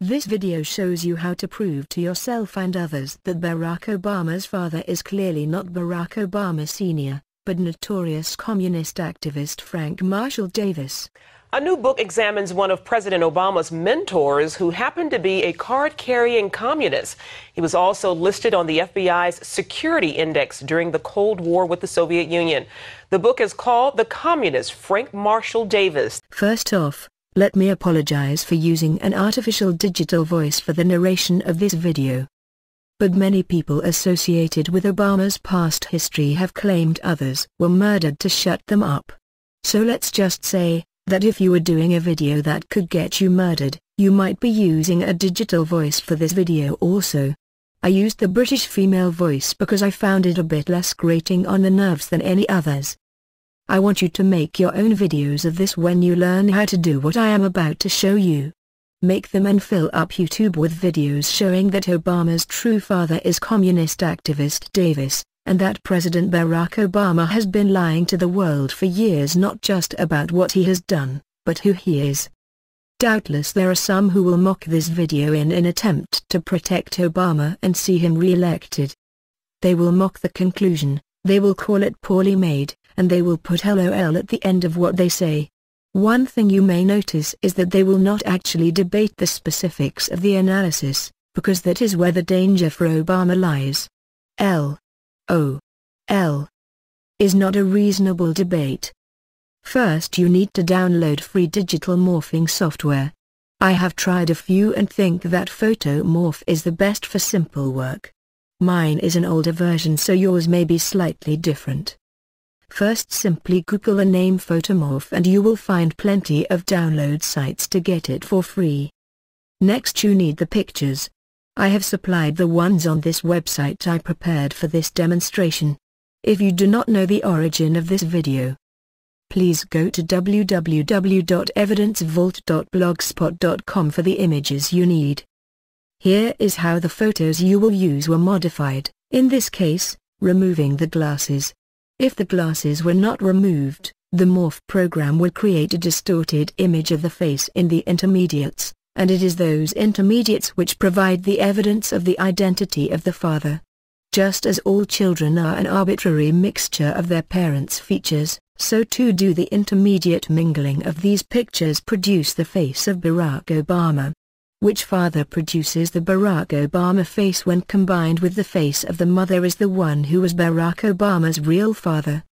This video shows you how to prove to yourself and others that Barack Obama's father is clearly not Barack Obama Sr., but notorious communist activist Frank Marshall Davis. A new book examines one of President Obama's mentors who happened to be a card-carrying communist. He was also listed on the FBI's security index during the Cold War with the Soviet Union. The book is called The Communist Frank Marshall Davis. First off, let me apologize for using an artificial digital voice for the narration of this video. But many people associated with Obama's past history have claimed others were murdered to shut them up. So let's just say that if you were doing a video that could get you murdered, you might be using a digital voice for this video also. I used the British female voice because I found it a bit less grating on the nerves than any others. I want you to make your own videos of this when you learn how to do what I am about to show you. Make them and fill up YouTube with videos showing that Obama's true father is communist activist Davis, and that President Barack Obama has been lying to the world for years not just about what he has done, but who he is. Doubtless there are some who will mock this video in an attempt to protect Obama and see him re-elected. They will mock the conclusion, they will call it poorly made, and they will put LOL at the end of what they say. One thing you may notice is that they will not actually debate the specifics of the analysis, because that is where the danger for Obama lies. LOL is not a reasonable debate. First you need to download free digital morphing software. I have tried a few and think that Photomorph is the best for simple work. Mine is an older version so yours may be slightly different. First simply Google the name Photomorph and you will find plenty of download sites to get it for free. Next you need the pictures. I have supplied the ones on this website I prepared for this demonstration. If you do not know the origin of this video, please go to www.evidencevault.blogspot.com for the images you need. Here is how the photos you will use were modified, in this case, removing the glasses. If the glasses were not removed, the morph program will create a distorted image of the face in the intermediates, and it is those intermediates which provide the evidence of the identity of the father. Just as all children are an arbitrary mixture of their parents' features, so too do the intermediate mingling of these pictures produce the face of Barack Obama. Which father produces the Barack Obama face when combined with the face of the mother is the one who was Barack Obama's real father.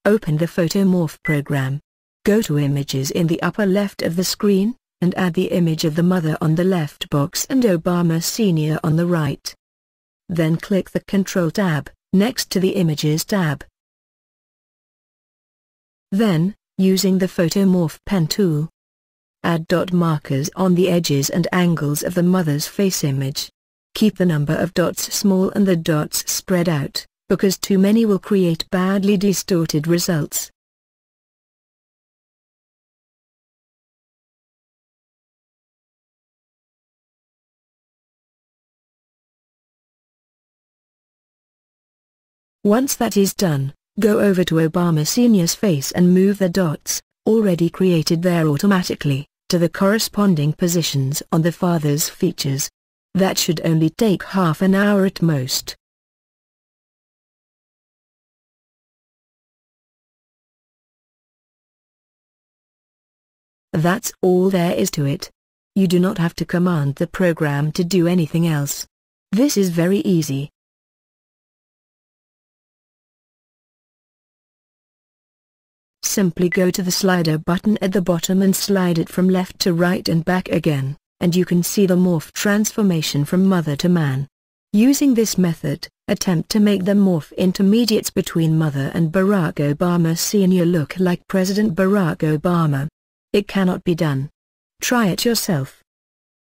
Open the Photomorph program. Go to Images in the upper left of the screen, and add the image of the mother on the left box and Obama Sr. on the right. Then click the Control tab, next to the Images tab. Then, using the Photomorph pen tool, add dot markers on the edges and angles of the mother's face image. Keep the number of dots small and the dots spread out, because too many will create badly distorted results. Once that is done, go over to Obama Sr.'s face and move the dots, already created there automatically, to the corresponding positions on the father's features. That should only take half an hour at most. That's all there is to it. You do not have to command the program to do anything else. This is very easy. Simply go to the slider button at the bottom and slide it from left to right and back again, and you can see the morph transformation from mother to man. Using this method, attempt to make the morph intermediates between mother and Barack Obama Sr. look like President Barack Obama. It cannot be done. Try it yourself.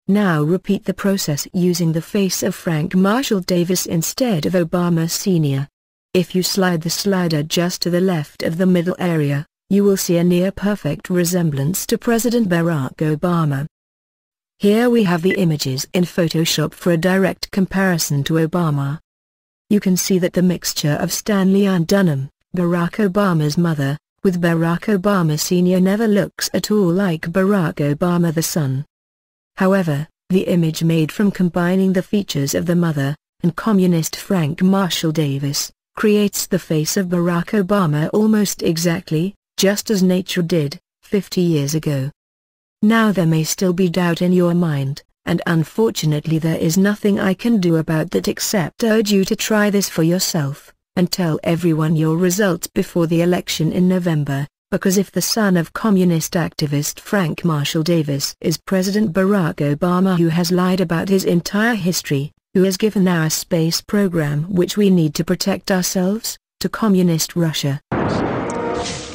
Now repeat the process using the face of Frank Marshall Davis instead of Obama Sr. If you slide the slider just to the left of the middle area, you will see a near-perfect resemblance to President Barack Obama. Here we have the images in Photoshop for a direct comparison to Obama. You can see that the mixture of Stanley Ann Dunham, Barack Obama's mother, with Barack Obama Sr. never looks at all like Barack Obama the son. However, The image made from combining the features of the mother and communist Frank Marshall Davis creates the face of Barack Obama almost exactly, just as nature did 50 years ago. Now there may still be doubt in your mind, and unfortunately there is nothing I can do about that except urge you to try this for yourself, and tell everyone your results before the election in November, because if the son of communist activist Frank Marshall Davis is President Barack Obama, who has lied about his entire history, who has given our space program, which we need to protect ourselves, to communist Russia.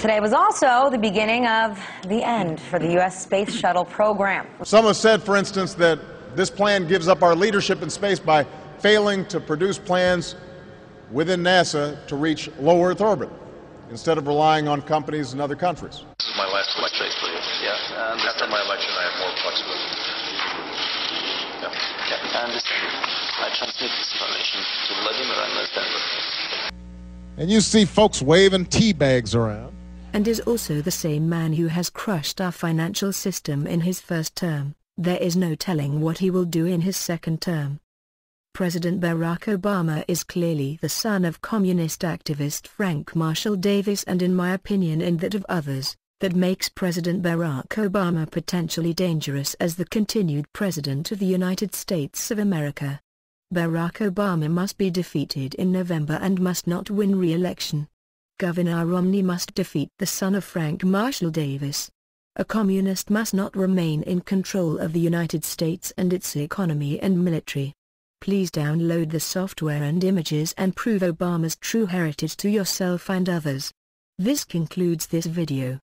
Today was also the beginning of the end for the U.S. Space Shuttle program. Some have said, for instance, that this plan gives up our leadership in space by failing to produce plans within NASA to reach low Earth orbit, instead of relying on companies in other countries. This is my last election. Yeah, and after my election, I have more flexibility. Yeah, I understand. I transmit this information to Vladimir and understand. And you see folks waving tea bags around. And is also the same man who has crushed our financial system in his first term. There is no telling what he will do in his second term. President Barack Obama is clearly the son of communist activist Frank Marshall Davis, and in my opinion and that of others, that makes President Barack Obama potentially dangerous as the continued President of the United States of America. Barack Obama must be defeated in November and must not win re-election. Governor Romney must defeat the son of Frank Marshall Davis. A communist must not remain in control of the United States and its economy and military. Please download the software and images and prove Obama's true heritage to yourself and others. This concludes this video.